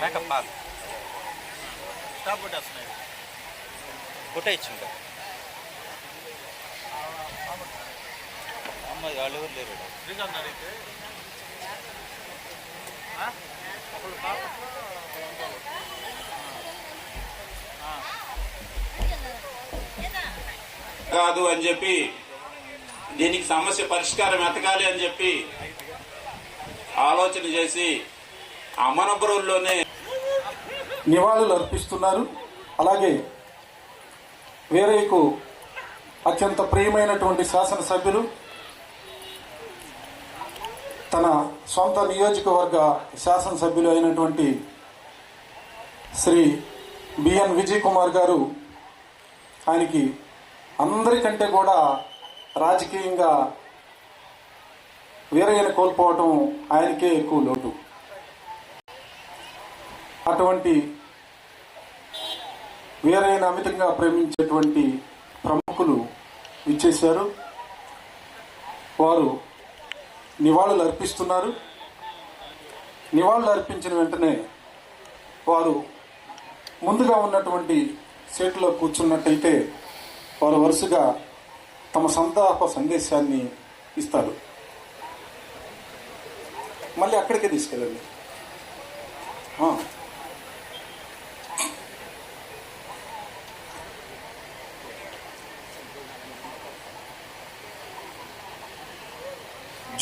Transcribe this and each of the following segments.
Makeup Paul stop కొట్టేస్తున్నాయి కొట్టేయచ్చు అమ్మ వాళ్ళు ఎవరు లేరు శ్రీకాంత్ అడిగితే కాదు అని చెప్పి దీనికి సమస్య పరిష్కారం ఎతకాలి అని చెప్పి ఆలోచన చేసి అమనపురంలోనే నివాళులు అర్పిస్తున్నారు. అలాగే వేరేకు అత్యంత ప్రియమైనటువంటి శాసనసభ్యులు తన సొంత నియోజకవర్గ శాసనసభ్యులు అయినటువంటి శ్రీ బిఎన్ విజయ్ కుమార్ గారు, ఆయనకి అందరికంటే కూడా రాజకీయంగా వీరయ్యను కోల్పోవటం ఆయనకే ఎక్కువ లోటు. అటువంటి వీరయ్యను అమితంగా ప్రేమించేటువంటి ప్రముఖులు ఇచ్చేశారు. వారు నివాళులు అర్పిస్తున్నారు. నివాళులు అర్పించిన వెంటనే వారు ముందుగా ఉన్నటువంటి సీట్లో కూర్చున్నట్టయితే వారు వరుసగా తమ సంతాప సందేశాన్ని ఇస్తారు. మళ్ళీ అక్కడికే తీసుకెళ్ళండి.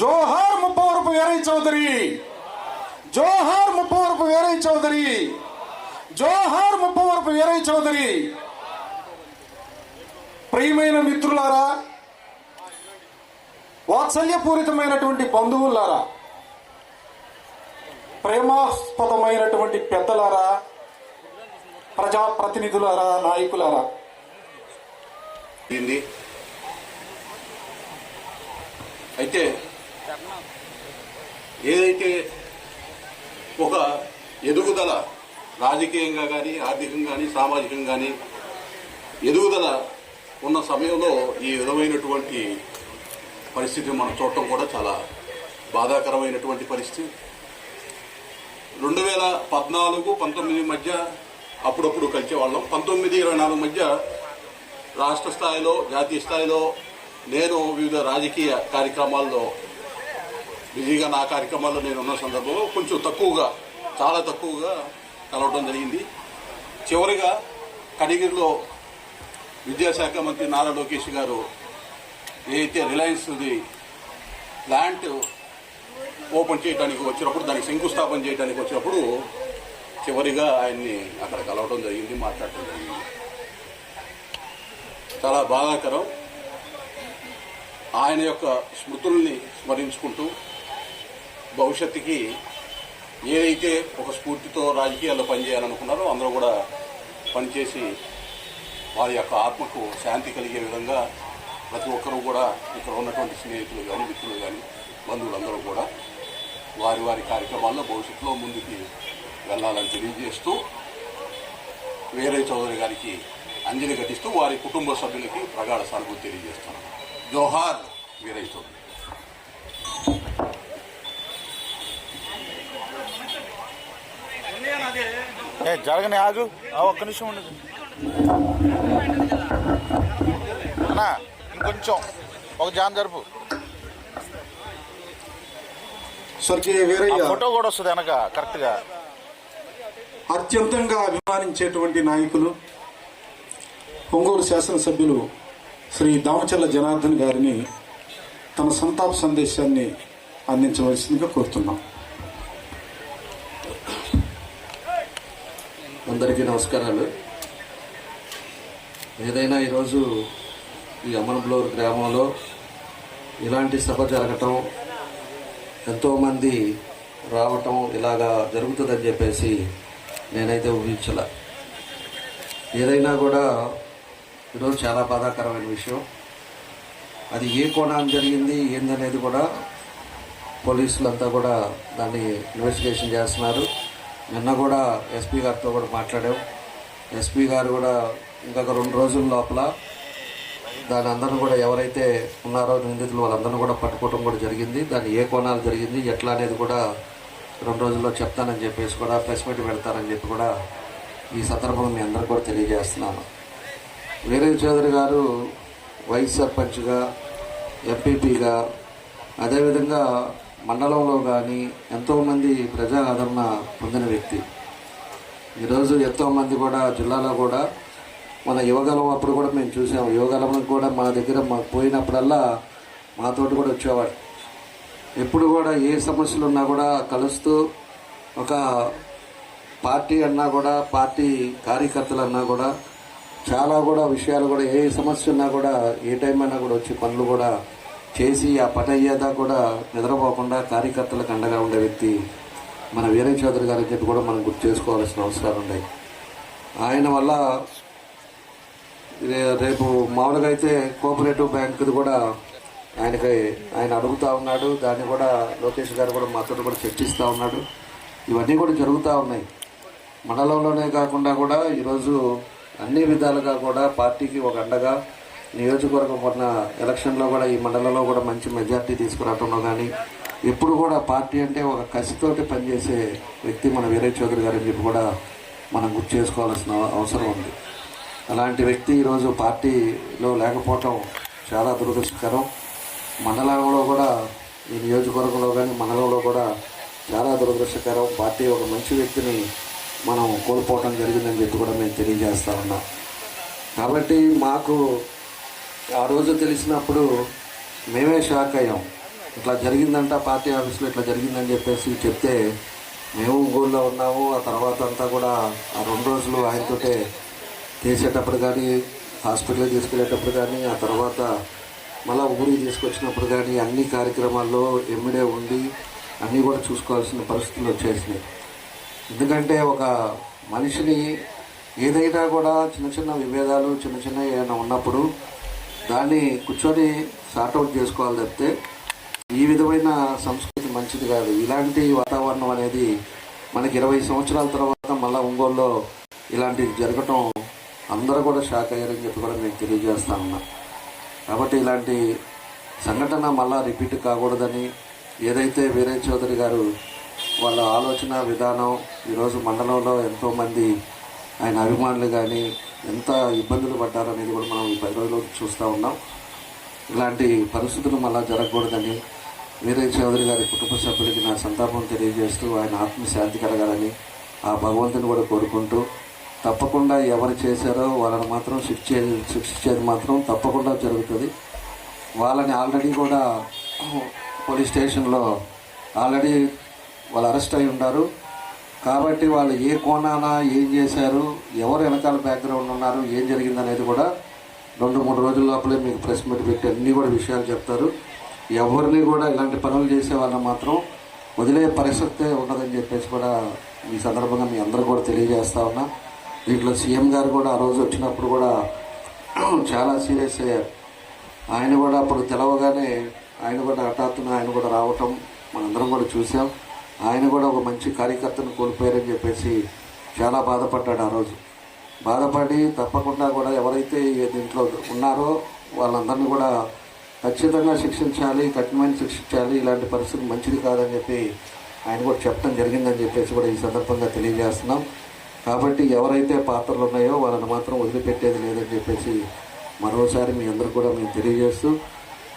జోహార్ ముప్పవరపు వీరయ్య చౌదరి, జోహార్ ముప్పవరపు వీరయ్య చౌదరి, జోహార్ ముప్పవరపు వీరయ్య చౌదరి. ప్రియమైన మిత్రులారా, వాత్సల్యపూరితమైనటువంటి బంధువులారా, ప్రేమాస్పదమైనటువంటి పెద్దలారా, ప్రజాప్రతినిధులారా, నాయకులారా, అయితే ఏదైతే ఒక ఎదుగుదల రాజకీయంగా కానీ ఆర్థికంగా కానీ సామాజికంగా కానీ ఎదుగుదల ఉన్న సమయంలో ఈ విధమైనటువంటి పరిస్థితి మనం చూడటం కూడా చాలా బాధాకరమైనటువంటి పరిస్థితి. 2014-19 మధ్య అప్పుడప్పుడు కలిసేవాళ్ళం. 19-24 మధ్య రాష్ట్ర స్థాయిలో జాతీయ స్థాయిలో నేను వివిధ రాజకీయ కార్యక్రమాల్లో బిజీగా నా కార్యక్రమాల్లో నేను ఉన్న సందర్భంలో కొంచెం తక్కువగా, చాలా తక్కువగా కలవడం జరిగింది. చివరిగా కడిగిరిలో విద్యాశాఖ మంత్రి నారా లోకేష్ గారు ఏదైతే రిలయన్స్ది ప్లాంట్ ఓపెన్ చేయడానికి వచ్చినప్పుడు, దానికి శంకుస్థాపన చేయడానికి వచ్చినప్పుడు చివరిగా ఆయన్ని అక్కడ కలవడం జరిగింది, మాట్లాడటం జరిగింది. చాలా బాధాకరం. ఆయన యొక్క స్మృతుల్ని స్మరించుకుంటూ భవిష్యత్తుకి ఏదైతే ఒక స్ఫూర్తితో రాజకీయాల్లో పనిచేయాలనుకున్నారో అందరూ కూడా పనిచేసి వారి యొక్క ఆత్మకు శాంతి కలిగే విధంగా ప్రతి ఒక్కరూ కూడా ఇక్కడ ఉన్నటువంటి స్నేహితులు కానీ మిత్రులు కానీ బంధువులందరూ కూడా వారి వారి కార్యక్రమాల్లో భవిష్యత్తులో ముందుకు వెళ్ళాలని తెలియజేస్తూ వీరయ్య చౌదరి గారికి అంజలి ఘటిస్తూ వారి కుటుంబ సభ్యులకి ప్రగాఢ సానుభూతి తెలియజేస్తున్నాను. జోహార్ వీరయ్య చౌదరి. జరగని ఆగు, ఒక్క నిమిషం ఉండదు అన్నా, ఇంకొంచెం ఒక జాన్ జరుపు. స్వర్గీయ వీరయ్య ఫోటో కూడా వస్తుంది వెనక కరెక్ట్గా. అత్యంతంగా అభిమానించేటువంటి నాయకులు ఒంగోలు శాసనసభ్యులు శ్రీ దామచర్ల జనార్దన్ గారిని తన సంతాప సందేశాన్ని అందించవలసిందిగా కోరుతున్నాం. అందరికీ నమస్కారాలు. ఏదైనా ఈరోజు ఈ అమనబ్లోర్ గ్రామంలో ఇలాంటి సభ జరగటం, ఎంతోమంది రావటం ఇలాగా జరుగుతుందని చెప్పేసి నేనైతే ఊహించలే. ఏదైనా కూడా ఈరోజు చాలా బాధాకరమైన విషయం. అది ఏ కోణం జరిగింది ఏందనేది కూడా పోలీసులంతా కూడా దాన్ని ఇన్వెస్టిగేషన్ చేస్తున్నారు. నిన్న కూడా ఎస్పీ గారితో కూడా మాట్లాడాం. ఎస్పీ గారు కూడా ఇంకొక 2 రోజుల లోపల దాని అందరూ కూడా ఎవరైతే ఉన్నారో నిందితులు వాళ్ళందరినీ కూడా పట్టుకోవడం కూడా జరిగింది. దాన్ని ఏ కోణాలు జరిగింది ఎట్లా అనేది కూడా 2 రోజుల్లో చెప్తానని చెప్పేసి కూడా ప్రెస్ మీట్ పెడతారని చెప్పి కూడా ఈ సందర్భంగా మీ అందరూ కూడా తెలియజేస్తున్నాను. వీరయ్య చౌదరి గారు వైస్ సర్పంచ్గా, ఎంపీపీగా, అదేవిధంగా మండలంలో కానీ ఎంతోమంది ప్రజా ఆదరణ పొందిన వ్యక్తి. ఈరోజు ఎంతోమంది కూడా జిల్లాలో కూడా మన యువగలం అప్పుడు కూడా మేము చూసాము. యువగలం కూడా మన దగ్గర పోయినప్పుడల్లా మాతోటి కూడా వచ్చేవాడు. ఎప్పుడు కూడా ఏ సమస్యలు ఉన్నా కూడా కలుస్తూ, ఒక పార్టీ అన్నా కూడా, పార్టీ కార్యకర్తలు అన్నా కూడా చాలా కూడా విషయాలు కూడా, ఏ సమస్య ఉన్నా కూడా ఏ టైం అయినా కూడా వచ్చి పనులు కూడా చేసి ఆ పని అయ్యేదా కూడా నిద్రపోకుండా కార్యకర్తలకు అండగా ఉండే వ్యక్తి మన వీరయ్య చౌదరి గారు అని చెప్పి కూడా మనం గుర్తు చేసుకోవాల్సిన అవసరాలు ఉన్నాయి. ఆయన వల్ల రేపు మామూలుగా అయితే కోఆపరేటివ్ బ్యాంకుది కూడా ఆయన అడుగుతూ ఉన్నాడు. దాన్ని కూడా లోకేష్ గారు కూడా మాతో కూడా చర్చిస్తూ ఉన్నాడు. ఇవన్నీ కూడా జరుగుతూ ఉన్నాయి. మండలంలోనే కాకుండా కూడా ఈరోజు అన్ని విధాలుగా కూడా పార్టీకి ఒక అండగా, నియోజకవర్గం మొన్న ఎలక్షన్లో కూడా ఈ మండలంలో కూడా మంచి మెజార్టీ తీసుకురావడంలో కానీ ఎప్పుడు కూడా పార్టీ అంటే ఒక కసితోటి పనిచేసే వ్యక్తి మన వీరయ్య చౌదరి గారు అని చెప్పి కూడా మనం గుర్తు చేసుకోవాల్సిన అవసరం ఉంది. అలాంటి వ్యక్తి ఈరోజు పార్టీలో లేకపోవటం చాలా దురదృష్టకరం. మండలంలో కూడా, ఈ నియోజకవర్గంలో కానీ మండలంలో కూడా చాలా దురదృష్టకరం. పార్టీ ఒక మంచి వ్యక్తిని మనం కోల్పోవటం జరిగిందని చెప్పి కూడా మేము తెలియజేస్తా ఉన్నాం. కాబట్టి మాకు ఆ రోజు తెలిసినప్పుడు మేమే షాక్ అయ్యాం. ఇట్లా జరిగిందంట, పార్టీ ఆఫీస్లో ఇట్లా జరిగిందని చెప్పేసి చెప్తే మేము ఊళ్ళో ఉన్నాము. ఆ తర్వాత అంతా కూడా ఆ 2 రోజులు ఆయనతోటే చేసేటప్పుడు కానీ, హాస్పిటల్కి తీసుకెళ్ళేటప్పుడు కానీ, ఆ తర్వాత మళ్ళీ ఊరికి తీసుకొచ్చినప్పుడు కానీ అన్ని కార్యక్రమాల్లో ఎమ్మిడే ఉండి అన్నీ కూడా చూసుకోవాల్సిన పరిస్థితులు వచ్చేసినాయి. ఎందుకంటే ఒక మనిషిని ఏదైనా కూడా చిన్న చిన్న విభేదాలు, చిన్న చిన్న ఏమైనా ఉన్నప్పుడు దాన్ని కూర్చొని సార్ట్అవుట్ చేసుకోవాలి తప్పితే ఈ విధమైన సంస్కృతి మంచిది కాదు. ఇలాంటి వాతావరణం అనేది మనకి 20 సంవత్సరాల తర్వాత మళ్ళీ ఒంగోలులో ఇలాంటివి జరగటం అందరూ కూడా షాక్ అయ్యారని చెప్పి కూడా నేను తెలియజేస్తా ఉన్నా. కాబట్టి ఇలాంటి సంఘటన మళ్ళీ రిపీట్ కాకూడదని, ఏదైతే వీరయ్య చౌదరి గారు వాళ్ళ ఆలోచన విధానం ఈరోజు మండలంలో ఎంతోమంది ఆయన అభిమానులు కానీ ఎంత ఇబ్బందులు పడ్డారనేది కూడా మనం ఈ 10 రోజులు చూస్తూ ఉన్నాం. ఇలాంటి పరిస్థితులు మళ్ళీ జరగకూడదని వీరయ్య చౌదరి గారి కుటుంబ సభ్యులకి నా సంతాపం తెలియజేస్తూ ఆయన ఆత్మశాంతి కలగాలని ఆ భగవంతుని కూడా కోరుకుంటూ, తప్పకుండా ఎవరు చేశారో వాళ్ళని మాత్రం శిక్షించేది మాత్రం తప్పకుండా జరుగుతుంది. వాళ్ళని ఆల్రెడీ కూడా పోలీస్ స్టేషన్లో ఆల్రెడీ వాళ్ళు అరెస్ట్ అయి ఉన్నారు. కాబట్టి వాళ్ళు ఏ కోణాన ఏం చేశారు, ఎవరు వెనకాల బ్యాక్గ్రౌండ్ ఉన్నారు, ఏం జరిగిందనేది కూడా 2-3 రోజుల లోపలే మీకు ప్రెస్ మీట్ పెట్టి అన్నీ కూడా విషయాలు చెప్తారు. ఎవరిని కూడా ఇలాంటి పనులు చేసే వాళ్ళని మాత్రం వదిలే పరిస్థితే ఉండదని చెప్పేసి కూడా ఈ సందర్భంగా మీ అందరూ కూడా తెలియజేస్తా ఉన్నా. దీంట్లో సీఎం గారు కూడా ఆ రోజు వచ్చినప్పుడు కూడా చాలా సీరియస్ అయ్యారు. ఆయన కూడా అప్పుడు తెలవగానే ఆయన కూడా హఠాత్తున ఆయన కూడా రావటం మనందరం కూడా చూసాం. ఆయన కూడా ఒక మంచి కార్యకర్తను కోల్పోయారని చెప్పేసి చాలా బాధపడ్డాడు. ఆ రోజు బాధపడి తప్పకుండా కూడా ఎవరైతే దీంట్లో ఉన్నారో వాళ్ళందరినీ కూడా ఖచ్చితంగా శిక్షించాలి, కఠినమైన శిక్షించాలి, ఇలాంటి పరిస్థితి మంచిది కాదని చెప్పి ఆయన కూడా చెప్పడం జరిగిందని చెప్పేసి కూడా ఈ సందర్భంగా తెలియజేస్తున్నాం. కాబట్టి ఎవరైతే పాత్రలు ఉన్నాయో వాళ్ళని మాత్రం వదిలిపెట్టేది లేదని చెప్పేసి మరోసారి మీ అందరూ కూడా మేము తెలియజేస్తూ,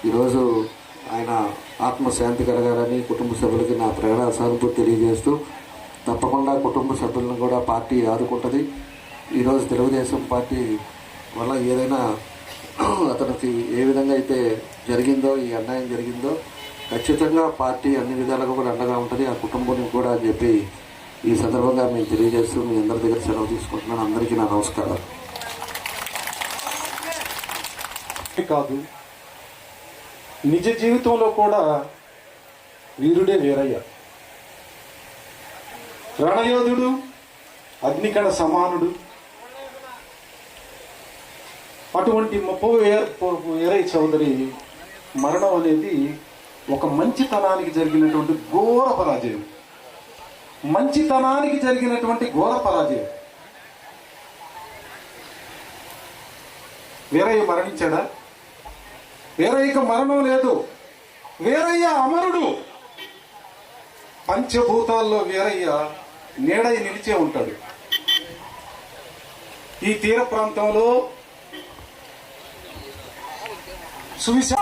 ఈరోజు ఆయన ఆత్మశాంతి కలగాలని కుటుంబ సభ్యులకి నా ప్రగాఢ సానుభూతి తెలియజేస్తూ, తప్పకుండా కుటుంబ సభ్యులను కూడా పార్టీ ఆదుకుంటుంది. ఈరోజు తెలుగుదేశం పార్టీ వల్ల ఏదైనా అతనికి ఏ విధంగా అయితే జరిగిందో, ఈ అన్యాయం జరిగిందో ఖచ్చితంగా పార్టీ అన్ని విధాలుగా కూడా అండగా ఉంటుంది ఆ కుటుంబానికి కూడా అని చెప్పి ఈ సందర్భంగా మేము తెలియజేస్తూ మీ అందరి దగ్గర సెలవు తీసుకుంటున్నాను. అందరికీ నా నమస్కారం. కాదు, నిజ జీవితంలో కూడా వీరుడే వీరయ్య. రణయోధుడు, అగ్నికణ సమానుడు. అటువంటి వీరయ్య చౌదరి మరణం అనేది ఒక మంచితనానికి జరిగినటువంటి ఘోర పరాజయం. మంచితనానికి జరిగినటువంటి ఘోర పరాజయం. వీరయ్య మరణించాడా? వీరయ్యకు మరణం లేదు. వీరయ్య అమరుడు. పంచభూతాల్లో వీరయ్య నీడై నిలిచే ఉంటాడు. ఈ తీర ప్రాంతంలో సువిశా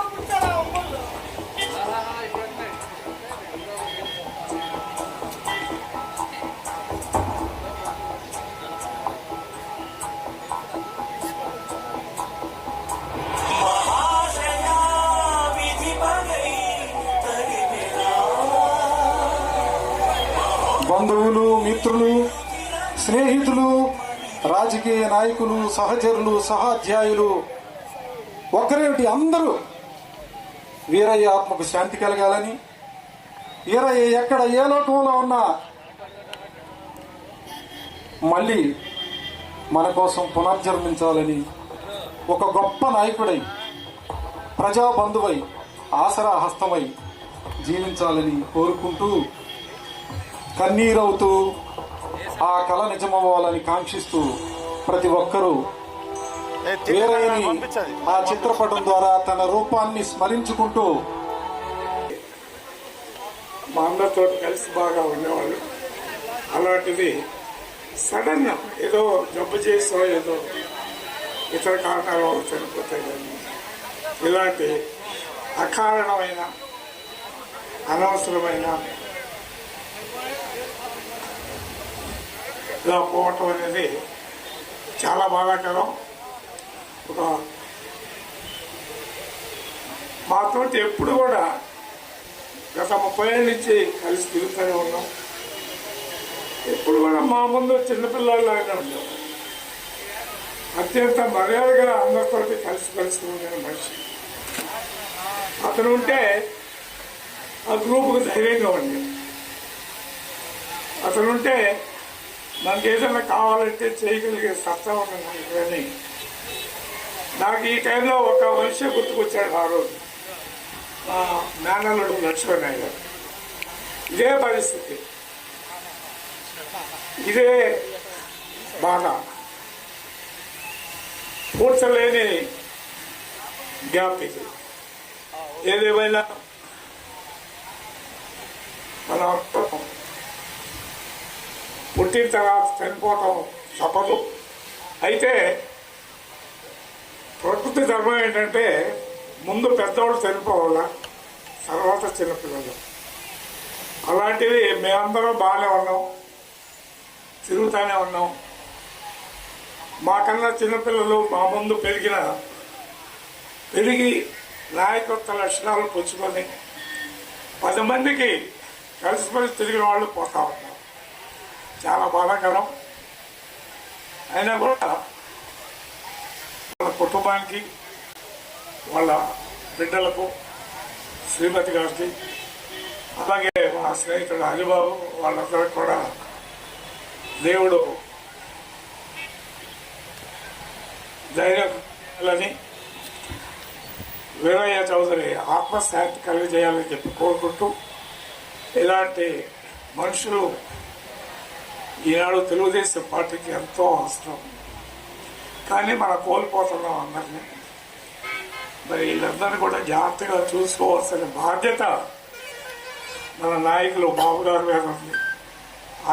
బంధువులు, మిత్రులు, స్నేహితులు, రాజకీయ నాయకులు, సహచరులు, సహాధ్యాయులు, ఒక్కరేమిటి అందరూ వీరయ్య ఆత్మకు శాంతి కలగాలని, వీరయ్య ఎక్కడ ఏ లోకంలో ఉన్నా మళ్ళీ మన కోసం పునర్జన్మించాలని, ఒక గొప్ప నాయకుడై, ప్రజాబంధువై, ఆసరా హస్తమై జీవించాలని కోరుకుంటూ, కన్నీరవుతూ ఆ కళ నిజమవ్వాలని కాంక్షిస్తూ ప్రతి ఒక్కరూ వీరయ్యని ఆ చిత్రపటం ద్వారా తన రూపాన్ని స్మరించుకుంటూ మా అందరితో కలిసి బాగా ఉండేవాళ్ళు. అలాంటిది సడన్ ఏదో జబ్బు చేసో ఏదో ఇతర కారణాల వల్ల చనిపోతాయి. కానీ ఇలాంటి అకారణమైన అనవసరమైన ఇలా పోవటం అనేది చాలా బాధాకరం. ఒక మాతోటి ఎప్పుడు కూడా గత 30 ఏళ్ళ నుంచి కలిసి తిరుగుతూనే ఉన్నాం. ఎప్పుడు కూడా మా ముందు చిన్నపిల్లలాగానే ఉన్నాం. అత్యంత మర్యాదగా అందరితోటి కలిసి ఉండే మనిషి. అతను ఉంటే ఆ గ్రూపుకు ధైర్యంగా ఉండేది. అతనుంటే నాకు ఏదైనా కావాలంటే చేయగలిగే సత్తా ఉన్నాను. కానీ నాకు ఈ టైంలో ఒక మనిషి గుర్తుకొచ్చాడు. ఆ రోజు మా మేనల్లుడు లక్ష్మణయ్య గారు. ఇదే పరిస్థితి, ఇదే బాధ, పూడ్చలేని గ్యాప్ ఇది. ఏదేమైనా మన పుట్టిన తర్వాత చనిపోవటం తప్పదు. అయితే ప్రకృతి ధర్మం ఏంటంటే ముందు పెద్దవాళ్ళు చనిపోవాలా, తర్వాత చిన్నపిల్లలు. అలాంటివి మేమందరం బాగానే ఉన్నాం, తిరుగుతూనే ఉన్నాం. మాకన్నా చిన్నపిల్లలు మా ముందు పెరిగి నాయకత్వ లక్షణాలు పుచ్చుకొని 10 మందికి కలిసిమెలిసి తిరిగిన వాళ్ళు పోతా ఉన్నారు. చాలా బాధాకరం. అయినా కూడా వాళ్ళ కుటుంబానికి, వాళ్ళ బిడ్డలకు, శ్రీమతి గారికి, అలాగే మా స్నేహితుడు హరిబాబు వాళ్ళందరికీ కూడా దేవుడు ధైర్యాలని, వీరయ్య చౌదరి ఆత్మశాంతి కలిగజేయాలని చెప్పి కోరుకుంటూ, ఇలాంటి మనుషులు ఈనాడు తెలుగుదేశం పార్టీకి ఎంతో అవసరం. కానీ మనం కోల్పోతున్నాం అందరినీ. మరి వీళ్ళందరినీ కూడా జాగ్రత్తగా చూసుకోవాల్సిన బాధ్యత మన నాయకులు బాబు గారి మీద ఉంది.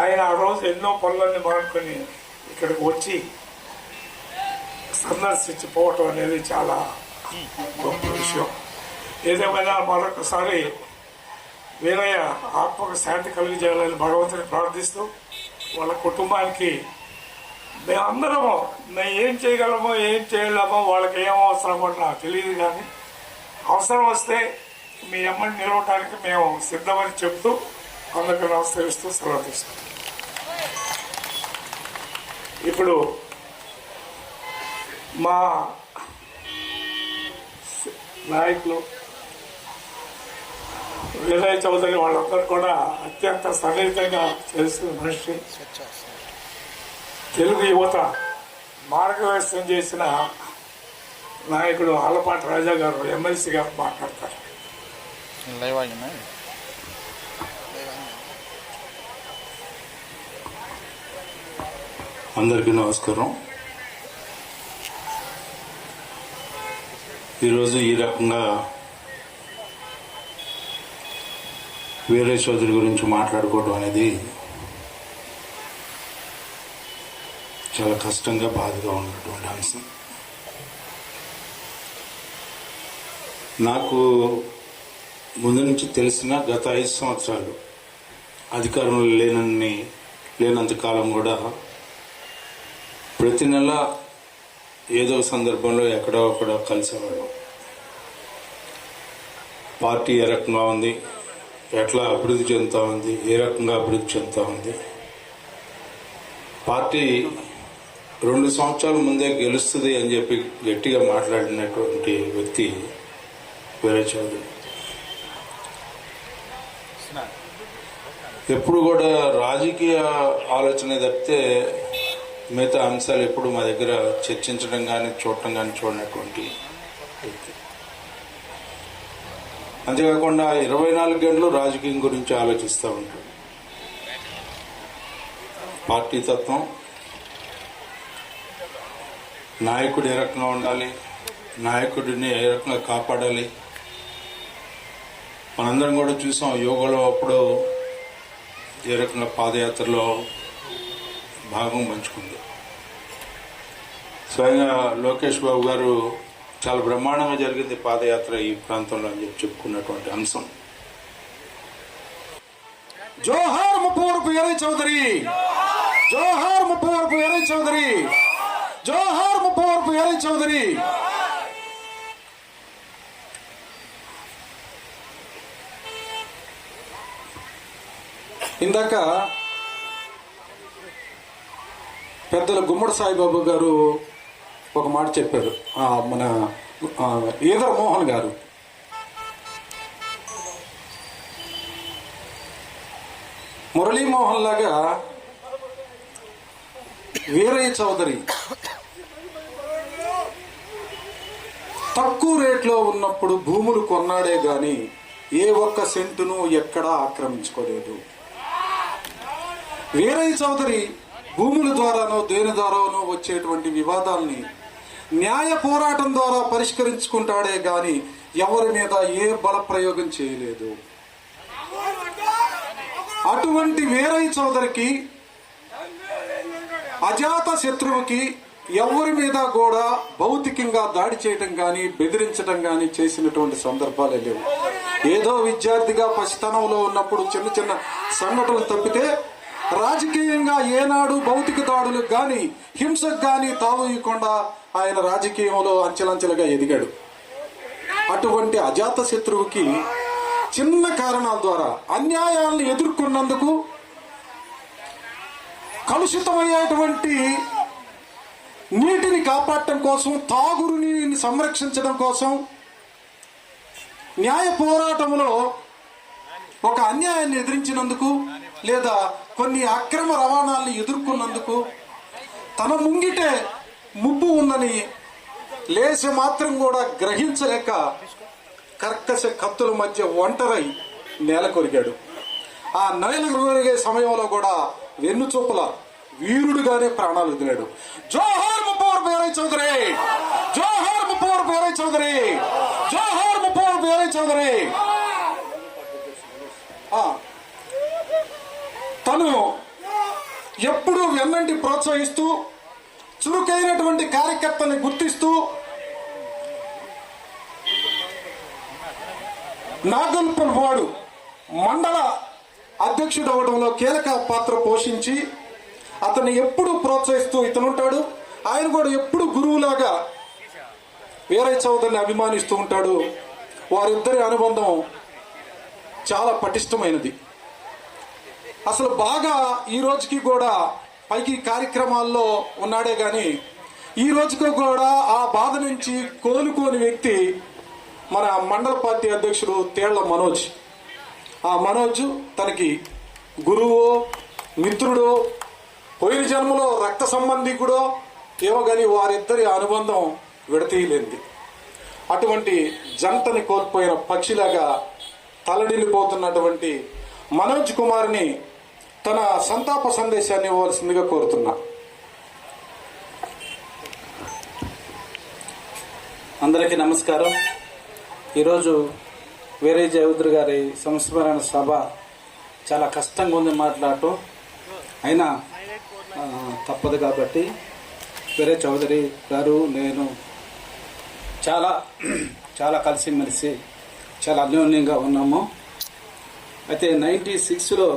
ఆయన ఆ రోజు ఎన్నో పనులన్నీ మానుకొని ఇక్కడికి వచ్చి సందర్శించిపోవటం అనేది చాలా గొప్ప విషయం. ఏదేమైనా మరొకసారి వీరయ్య ఆత్మకు శాంతి కలిగజేయాలని భగవంతుని ప్రార్థిస్తూ, వాళ్ళ కుటుంబానికి మేమందరము మేము ఏం చేయగలమో ఏం చేయలేమో, వాళ్ళకి ఏం అవసరమో నాకు తెలియదు. కానీ అవసరం వస్తే మీ అమ్మని నిలవటానికి మేము సిద్ధమని చెప్తూ అందరికీ నమస్కరిస్తూ సెలవు తీసుకుంటాం. ఇప్పుడు మా నాయకులు వీరయ్య చౌదరి వాళ్ళందరూ కూడా అత్యంత సన్నిహితంగా చేస్తున్న మనిషి. తెలుగు యువత మార్గదర్శనం చేసిన నాయకుడు ఆలపాటి రాజా గారు, ఎమ్మెల్సీ గారు మాట్లాడతారు. అందరికీ నమస్కారం. ఈరోజు ఈ రకంగా వీరయ్య చౌదరి గురించి మాట్లాడుకోవడం అనేది చాలా కష్టంగా బాధగా ఉన్నటువంటి అంశం. నాకు ముందు నుంచి తెలిసిన గత 5 సంవత్సరాలు అధికారంలో లేనంత కాలం కూడా ప్రతి నెల ఏదో సందర్భంలో ఎక్కడో ఒకడో కలిసేవాడు. పార్టీ ఏ రకంగా ఉంది, ఎట్లా అభివృద్ధి చెందుతూ ఉంది, ఏ రకంగా అభివృద్ధి చెందుతూ ఉంది. పార్టీ 2 సంవత్సరాల ముందే గెలుస్తుంది అని చెప్పి గట్టిగా మాట్లాడినటువంటి వ్యక్తి వీరయ్య చౌదరి. ఎప్పుడు కూడా రాజకీయ ఆలోచన తప్పితే మిగతా అంశాలు ఎప్పుడు మా దగ్గర చర్చించడం కానీ చూడటం కానీ చూడనటువంటి వ్యక్తి. అంతేకాకుండా 24 గంటలు రాజకీయం గురించి ఆలోచిస్తూ ఉంటాడు. పార్టీ తత్వం, నాయకుడు ఏ రకంగా ఉండాలి, నాయకుడిని ఏ రకంగా కాపాడాలి. మనందరం కూడా చూసాం యోగాలో అప్పుడు ఏ రకంగా పాదయాత్రలో భాగం పంచుకుంది. స్వయంగా లోకేష్ బాబు గారు చాలా బ్రహ్మాండంగా జరిగింది పాదయాత్ర ఈ ప్రాంతంలో అని చెప్పి చెప్పుకున్నటువంటి అంశం. జోహార్ ముప్పవరపు వీరయ్య చౌదరి, జోహార్ ముప్పవరపు వీరయ్య చౌదరి, జోహార్ ముప్పవరపు వీరయ్య చౌదరి. ఇందాక పెద్దలు గుమ్మడి సాయిబాబు గారు ఒక మాట చెప్పారు. మన ఈదర మోహన్ గారు మురళీమోహన్ లాగా వీరయ్య చౌదరి తక్కువ రేట్లో ఉన్నప్పుడు భూములు కొన్నాడే గాని ఏ ఒక్క సెంటును ఎక్కడా ఆక్రమించుకోలేదు. వీరయ్య చౌదరి భూముల ద్వారానో దేని ద్వారానో వచ్చేటువంటి వివాదాల్ని న్యాయ పోరాటం ద్వారా పరిష్కరించుకుంటాడే గాని ఎవరి మీద ఏ బల ప్రయోగం చేయలేదు. అటువంటి వీరయ్య చౌదరికి అజాత శత్రువుకి ఎవరి మీద కూడా భౌతికంగా దాడి చేయటం కానీ బెదిరించడం కానీ చేసినటువంటి సందర్భాలే లేవు. ఏదో విద్యార్థిగా పసితనంలో ఉన్నప్పుడు చిన్న చిన్న సంఘటనలు తప్పితే రాజకీయంగా ఏనాడు భౌతిక దాడులకు గాని హింసకు గాని తావు ఇవ్వకుండా ఆయన రాజకీయంలో అంచెలంచెలుగా ఎదిగాడు. అటువంటి అజాత శత్రువుకి చిన్న కారణాల ద్వారా అన్యాయాలను ఎదుర్కొన్నందుకు కలుషితమయ్యేటువంటి నీటిని కాపాడటం కోసం, తాగురు నీటిని సంరక్షించడం కోసం న్యాయ పోరాటంలో ఒక అన్యాయాన్ని ఎదిరించినందుకు లేదా కొన్ని అక్రమ రవాణాలను ఎదుర్కొన్నందుకు తన ముంగిటే ముప్పు ఉందని లేశ మాత్రం కూడా గ్రహించలేక కర్కశ కత్తుల మధ్య ఒంటరై నేల కొరిగాడు. ఆ నేల కొరిగే సమయంలో కూడా వెన్నుచూపుల వీరుడుగానే ప్రాణాలు వదిలాడు. జోహార్ ముప్పవరపు వీరయ్య చౌదరి, జోహార్ ముప్పవరపు వీరయ్య చౌదరి, జోహార్ ముప్పవరపు వీరయ్య చౌదరి. తను ఎప్పుడూ వెన్నంటి ప్రోత్సహిస్తూ చురుకైనటువంటి కార్యకర్తల్ని గుర్తిస్తూ నాగల్పల్వాడు మండల అధ్యక్షుడు అవడంలో కీలక పాత్ర పోషించి అతన్ని ఎప్పుడు ప్రోత్సహిస్తూ ఇతనుంటాడు. ఆయన కూడా ఎప్పుడు గురువులాగా వీరయ్య చౌదరిని అభిమానిస్తూ ఉంటాడు. వారిద్దరి అనుబంధం చాలా పటిష్టమైనది. అసలు బాగా ఈ రోజుకి కూడా పైకి కార్యక్రమాల్లో ఉన్నాడే గాని ఈ రోజుకి కూడా ఆ బాధ నుంచి కోలుకోని వ్యక్తి మన మండల పార్టీ అధ్యక్షుడు తేళ్ల మనోజ్. ఆ మనోజ్ తనకి గురువు, మిత్రుడు, పోయిన జన్మలో రక్త సంబంధికుడో ఏమో కానీ వారిద్దరి అనుబంధం విడతీయలేంది. అటువంటి జంటని కోల్పోయిన పక్షిలాగా తలడిల్లిపోతున్నటువంటి మనోజ్ కుమార్ని తన సంతాప సందేశాన్ని ఇవ్వాల్సిందిగా కోరుతున్నా. అందరికీ నమస్కారం. ఈరోజు వీరయ్య చౌదరి గారి సంస్మరణ సభ చాలా కష్టంగా ఉంది మాట్లాడటం, అయినా తప్పదు కాబట్టి వీరయ్య చౌదరి గారు నేను చాలా చాలా కలిసిమెలిసి చాలా అన్యోన్యంగా ఉన్నాము. అయితే 96లో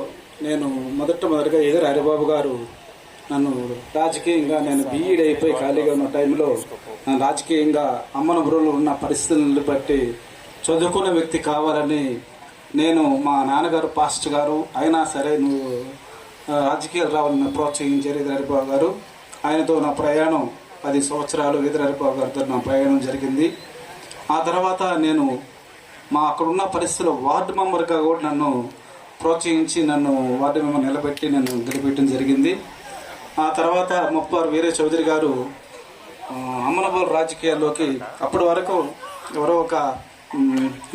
నేను మొదటగా ఎదురు హరిబాబు గారు నన్ను రాజకీయంగా నేను బీఈడీ అయిపోయి ఖాళీగా ఉన్న టైంలో నన్ను రాజకీయంగా అమ్మనబురులో ఉన్న పరిస్థితులను బట్టి చదువుకున్న వ్యక్తి కావాలని నేను మా నాన్నగారు పాస్టర్ గారు అయినా సరే నువ్వు రాజకీయాలు రావాలని ప్రోత్సహించారు ఎదురు హరిబాబు గారు. ఆయనతో నా ప్రయాణం 10 సంవత్సరాలు ఎదురు హరిబాబు గారితో నా ప్రయాణం జరిగింది. ఆ తర్వాత నేను అక్కడున్న పరిస్థితుల్లో వార్డు మెంబర్గా కూడా నన్ను ప్రోత్సహించి నన్ను వార్డు మెంబర్ నిలబెట్టి నన్ను గెలిపించడం జరిగింది. ఆ తర్వాత ముప్పారు వీరయ్య చౌదరి గారు అమ్మనబోలు రాజకీయాల్లోకి అప్పటి వరకు ఎవరో ఒక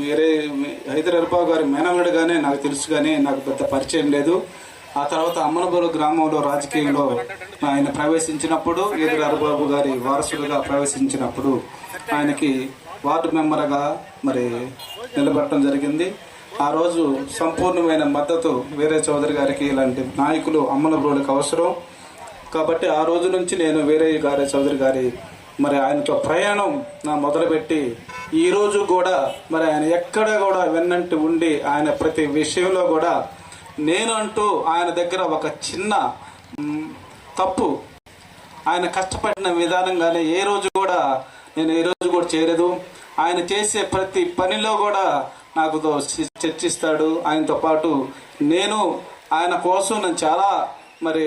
వేరే హైదర్ హరిబాబు గారి మేనల్లుడుగానే నాకు తెలుసు, కానీ నాకు పెద్ద పరిచయం లేదు. ఆ తర్వాత అమ్మనబోలు గ్రామంలో రాజకీయంలో ఆయన ప్రవేశించినప్పుడు ఎదురు హరిబాబు గారి వారసులుగా ప్రవేశించినప్పుడు ఆయనకి వార్డు మెంబర్గా మరి నిలబడటం జరిగింది. ఆ రోజు సంపూర్ణమైన మద్దతు వీరయ్య చౌదరి గారికి ఇలాంటి నాయకులు అమ్మనబోలుకి అవసరం కాబట్టి ఆ రోజు నుంచి నేను వీరయ్య చౌదరి గారి మరి ఆయనతో ప్రయాణం నా మొదలుపెట్టి ఈ రోజు కూడా మరి ఆయన ఎక్కడ కూడా వెన్నంటి ఉండి ఆయన ప్రతి విషయంలో కూడా నేను అంటూ ఆయన దగ్గర ఒక చిన్న తప్పు ఆయన కష్టపడిన విధానంగానే ఏ రోజు కూడా నేను ఏ రోజు కూడా చేయలేదు. ఆయన చేసే ప్రతి పనిలో కూడా నాకు చర్చిస్తాడు. ఆయనతో పాటు నేను ఆయన కోసం నేను చాలా మరి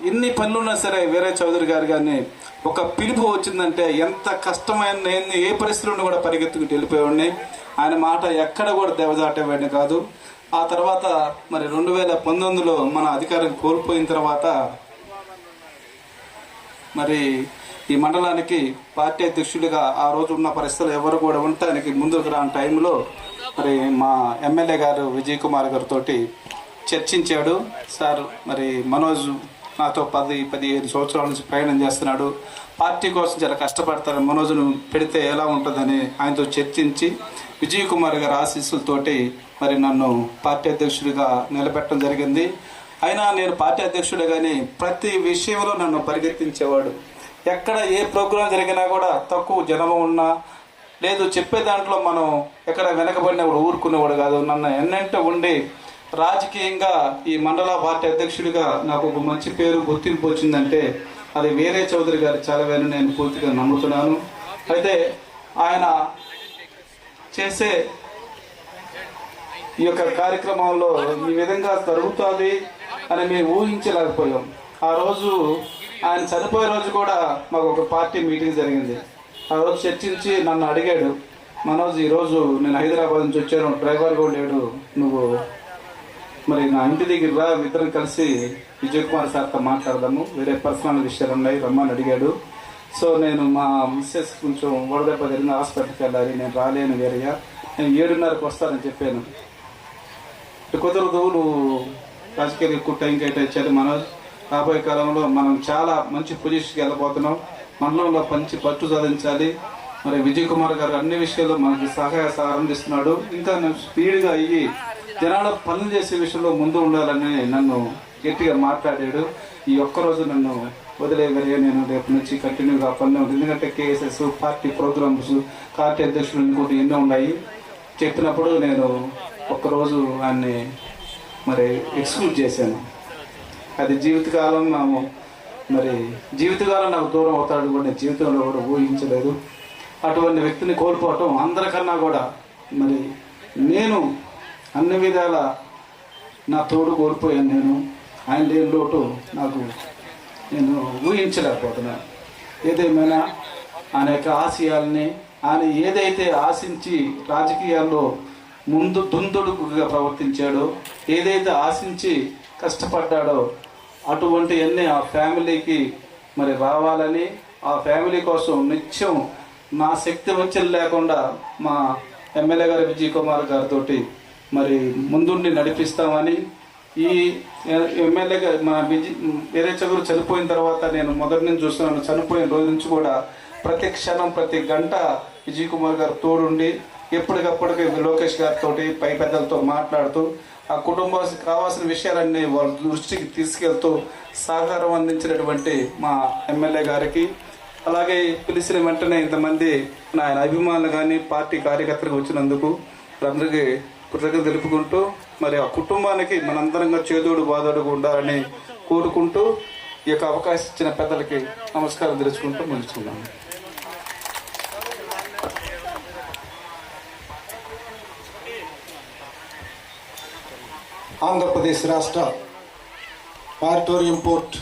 ఎన్ని పనులున్నా సరే వీరయ్య చౌదరి గారు కానీ ఒక పిలుపు వచ్చిందంటే ఎంత కష్టమైన నేను ఏ పరిస్థితులను కూడా పరిగెత్తుకుని వెళ్ళిపోయేవాడిని. ఆయన మాట ఎక్కడ కూడా దెబ్బదాటేవాడిని కాదు. ఆ తర్వాత మరి 2019లో మన అధికారం కోల్పోయిన తర్వాత మరి ఈ మండలానికి పార్టీ అధ్యక్షుడిగా ఆ రోజు ఉన్న పరిస్థితులు ఎవరు కూడా ఉండటానికి ముందుకు రాని టైంలో మరి మా ఎమ్మెల్యే గారు విజయ్ కుమార్ గారితో చర్చించాడు. సార్ మరి మనోజ్ నాతో 10-15 సంవత్సరాల నుంచి ప్రయాణం చేస్తున్నాడు, పార్టీ కోసం చాలా కష్టపడతారు, మనోజ్ను పెడితే ఎలా ఉంటుందని ఆయనతో చర్చించి విజయ్ కుమార్ గారి ఆశీస్సులతోటి మరి నన్ను పార్టీ అధ్యక్షుడిగా నిలబెట్టడం జరిగింది. అయినా నేను పార్టీ అధ్యక్షుడే కానీ ప్రతి విషయంలో నన్ను పరిగెత్తించేవాడు. ఎక్కడ ఏ ప్రోగ్రాం జరిగినా కూడా తక్కువ జనం ఉన్నా లేదు చెప్పే దాంట్లో మనం ఎక్కడ వెనకబడినప్పుడు ఊరుకునేవాడు కాదు. నన్ను ఎన్నంటే ఉండి రాజకీయంగా ఈ మండల పార్టీ అధ్యక్షుడిగా నాకు ఒక మంచి పేరు గుర్తింపు వచ్చిందంటే అది వీరయ్య చౌదరి గారి చలవేని నేను పూర్తిగా నమ్ముతున్నాను. అయితే ఆయన చేసే ఈ యొక్క కార్యక్రమంలో ఈ విధంగా జరుగుతుంది అని మేము ఊహించలేకపోయాం. ఆ రోజు ఆయన చనిపోయే రోజు కూడా మాకు ఒక పార్టీ మీటింగ్ జరిగింది. ఆ రోజు చర్చించి నన్ను అడిగాడు, మనోజ్ ఈరోజు నేను హైదరాబాద్ నుంచి వచ్చాను, డ్రైవర్ కూడా లేడు, నువ్వు మరి నా ఇంటి దగ్గర రా, ఇద్దరం కలిసి విజయ్ కుమార్ సార్తో మాట్లాడదాము, వేరే పర్సనల్ విషయాలు ఉన్నాయి రమ్మని అడిగాడు. సో నేను మా మిస్సెస్ కొంచెం వడదెబ్బ జరిగిన హాస్పిటల్కి వెళ్ళాలి, నేను రాలేను వేరయ్య, నేను 7:30కి వస్తానని చెప్పాను. కుదరదు, నువ్వు రాజకీయాలు ఎక్కువ టైం కేటాయించాలి మనోజ్, రాబోయే కాలంలో మనం చాలా మంచి పొజిషన్కి వెళ్ళబోతున్నాం, మండలంలో మంచి పట్టు సాధించాలి. మరి విజయ్ కుమార్ గారు అన్ని విషయాల్లో మనకి సహాయ అందిస్తున్నాడు. ఇంకా నేను స్పీడ్గా అయ్యి జనాల పనులు చేసే విషయంలో ముందు ఉండాలని నన్ను గట్టిగా మాట్లాడాడు. ఈ ఒక్కరోజు నన్ను వదిలేవరే, నేను రేపు నుంచి కంటిన్యూగా పనులు, ఎందుకంటే కేఎస్ఎస్ పార్టీ ప్రోగ్రామ్స్ పార్టీ అధ్యక్షులు ఇంకోటి ఎన్నో ఉన్నాయి చెప్పినప్పుడు నేను ఒక్కరోజు ఆయన్ని మరి ఎక్స్క్యూజ్ చేశాను. అది జీవితకాలం నాకు దూరం అవుతాడు కూడా నేను జీవితంలో కూడా ఊహించలేదు. అటువంటి వ్యక్తిని కోల్పోవటం అందరికన్నా కూడా మరి నేను అన్ని విధాల నా తోడు కోల్పోయాను. నేను ఆయన లేని లోటు నేను ఊహించలేకపోతున్నాను. ఏదేమైనా ఆయన యొక్క ఆశయాల్ని ఆయన ఏదైతే ఆశించి రాజకీయాల్లో దుందుడుకుగా ప్రవర్తించాడో, ఏదైతే ఆశించి కష్టపడ్డాడో అటువంటి అన్నీ ఆ ఫ్యామిలీకి మరి రావాలని, ఆ ఫ్యామిలీ కోసం నిత్యం నా శక్తి వంచన లేకుండా మా ఎమ్మెల్యే గారు విజయ్ కుమార్ గారితో మరి ముందుండి నడిపిస్తామని, ఈ ఎమ్మెల్యేగా మా వీరయ్య చౌదరి చనిపోయిన తర్వాత నేను మొదటి నుంచి చూస్తున్నాను, చనిపోయిన రోజు నుంచి కూడా ప్రతి క్షణం ప్రతి గంట విజయ్ కుమార్ గారు తోడుండి ఎప్పటికప్పటికి లోకేష్ గారితో పై పెద్దలతో మాట్లాడుతూ ఆ కుటుంబానికి కావాల్సిన విషయాలన్నీ వాళ్ళ దృష్టికి తీసుకెళ్తూ సహకారం అందించినటువంటి మా ఎమ్మెల్యే గారికి, అలాగే పిలిచిన వెంటనే ఇంతమంది ఆయన అభిమానులు కానీ పార్టీ కార్యకర్తలకు వచ్చినందుకు అందరికీ కృతజ్ఞతలు తెలుపుకుంటూ, మరి ఆ కుటుంబానికి మనందరంగా చేదోడు బాదోడుగా ఉండాలని కోరుకుంటూ ఈ యొక్క అవకాశం ఇచ్చిన పెద్దలకి నమస్కారం తెలుసుకుంటూ ముగించుకున్నాను. ఆంధ్రప్రదేశ్ రాష్ట్ర moratorium port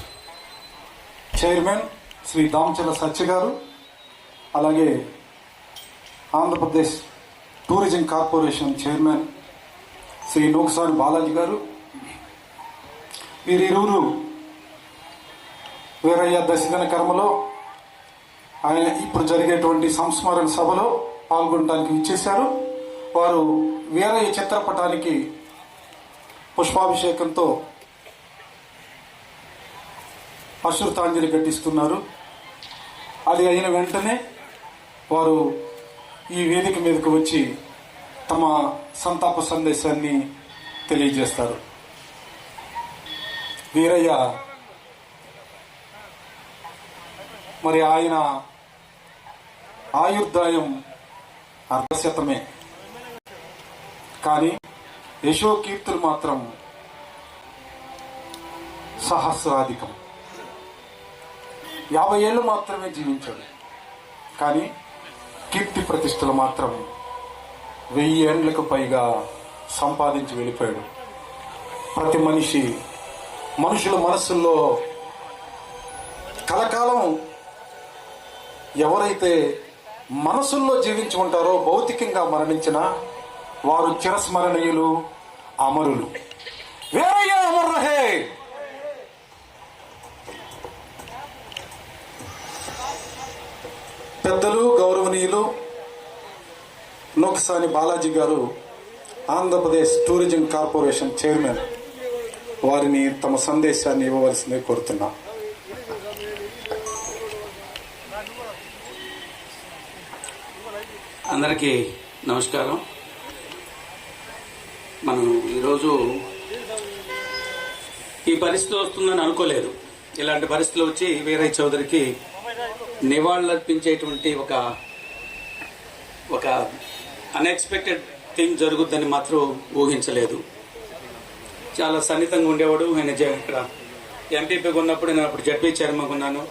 chairman Shri Damacharla సత్య గారు, అలాగే Andhra Pradesh tourism corporation chairman Shri Nookasani Balaji గారు, వీరిరువురు వీరయ్య దశదిన కర్మలో ఆయన ఇప్పుడు జరిగేటువంటి సంస్మరణ సభలో పాల్గొనడానికి ఇచ్చేశారు. వారు వీరయ్య చిత్రపటానికి పుష్పాభిషేకంతో అశ్రుతాంజలి ఘటిస్తున్నారు. అది అయిన వెంటనే వారు ఈ వేదిక మీదకు వచ్చి తమ సంతాప సందేశాన్ని తెలియజేస్తారు. వీరయ్య మరి ఆయన ఆయుర్దాయం అర్ధశతమే, కానీ యశోకీర్తులు మాత్రం సహస్రాధికం. 50 ఏళ్ళు మాత్రమే జీవించాడు, కానీ కీర్తి ప్రతిష్టలు మాత్రం 1000 ఏళ్లకు పైగా సంపాదించి వెళ్ళిపోయాడు. ప్రతి మనుషుల మనస్సుల్లో కలకాలం ఎవరైతే మనసుల్లో జీవించి ఉంటారో భౌతికంగా మరణించిన వారు చిరస్మరణీయులు, అమరులు. వీరయ్య అమర్ రహే. పెద్దలు గౌరవనీయులు నూకసాని బాలాజీ గారు, ఆంధ్రప్రదేశ్ టూరిజం కార్పొరేషన్ చైర్మన్, వారిని తమ సందేశాన్ని ఇవ్వవలసిందే కోరుతున్నా. అందరికీ నమస్కారం. మనం ఈరోజు ఈ పరిస్థితి వస్తుందని అనుకోలేదు. ఇలాంటి పరిస్థితులు వచ్చి వీరయ్య చౌదరికి నివాళులర్పించేటువంటి ఒక అన్ఎక్స్పెక్టెడ్ థింగ్ జరుగుద్దని మాత్రం ఊహించలేదు. చాలా సన్నిహితంగా ఉండేవాడు. ఆయన ఇక్కడ ఎంపీపీగా ఉన్నప్పుడు నేను అప్పుడు జడ్పీ చైర్మన్గా ఉన్నాను.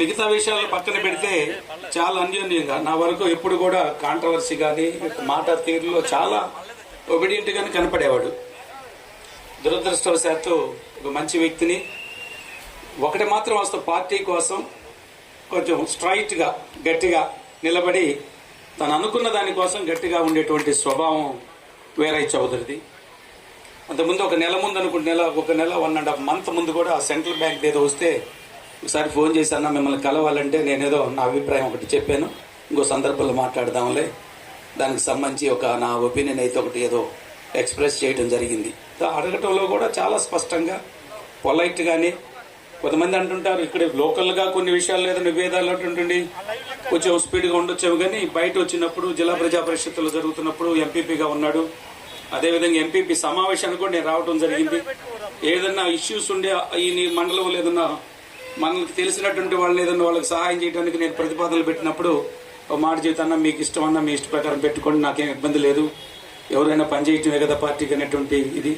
మిగతా విషయాలు పక్కన పెడితే చాలా అన్యోన్యంగా నా వరకు ఎప్పుడు కూడా కాంట్రవర్సీ కానీ మాట తీరులో చాలా ఒబిడియంట్గానే కనపడేవాడు. దురదృష్టవశాత్తు ఒక మంచి వ్యక్తిని, ఒకటి మాత్రం అసలు పార్టీ కోసం కొంచెం స్ట్రైట్గా గట్టిగా నిలబడి తను అనుకున్న దానికోసం గట్టిగా ఉండేటువంటి స్వభావం వీరయ్య చౌదరిది. అంతకుముందు ఒక నెల ముందు అనుకుంటే ఒక నెల 1.5 month ముందు కూడా సెంట్రల్ బ్యాంక్ ఏదో వస్తే ఒకసారి ఫోన్ చేసి అన్న మిమ్మల్ని కలవాలంటే నేనేదో నా అభిప్రాయం ఒకటి చెప్పాను, ఇంకో సందర్భంలో మాట్లాడదాంలే, దానికి సంబంధించి నా ఒపీనియన్ అయితే ఒకటి ఏదో ఎక్స్ప్రెస్ చేయడం జరిగింది. అడగటంలో కూడా చాలా స్పష్టంగా పొలైట్గానే, కొంతమంది అంటుంటారు ఇక్కడ లోకల్గా కొన్ని విషయాలు లేదా నివేదాలు అంటుండి కొంచెం స్పీడ్గా ఉండొచ్చాము, కానీ బయట వచ్చినప్పుడు జిల్లా ప్రజా పరిషత్తులో జరుగుతున్నప్పుడు ఎంపీపీగా ఉన్నాడు. అదేవిధంగా ఎంపీపీ సమావేశానికి కూడా నేను రావడం జరిగింది. ఏదన్నా ఇష్యూస్ ఉండే ఈ మండలం ఏదన్నా మనకు తెలిసినటువంటి వాళ్ళని ఏదన్నా వాళ్ళకి సహాయం చేయడానికి నేను ప్రతిపాదనలు పెట్టినప్పుడు ఒక మాట జీవితాన్న మీకు ఇష్టం అన్నా మీ ఇష్ట ప్రకారం పెట్టుకోండి, నాకేం ఇబ్బంది లేదు, ఎవరైనా పనిచేయటమే కదా పార్టీకి అనేటువంటి ఇది.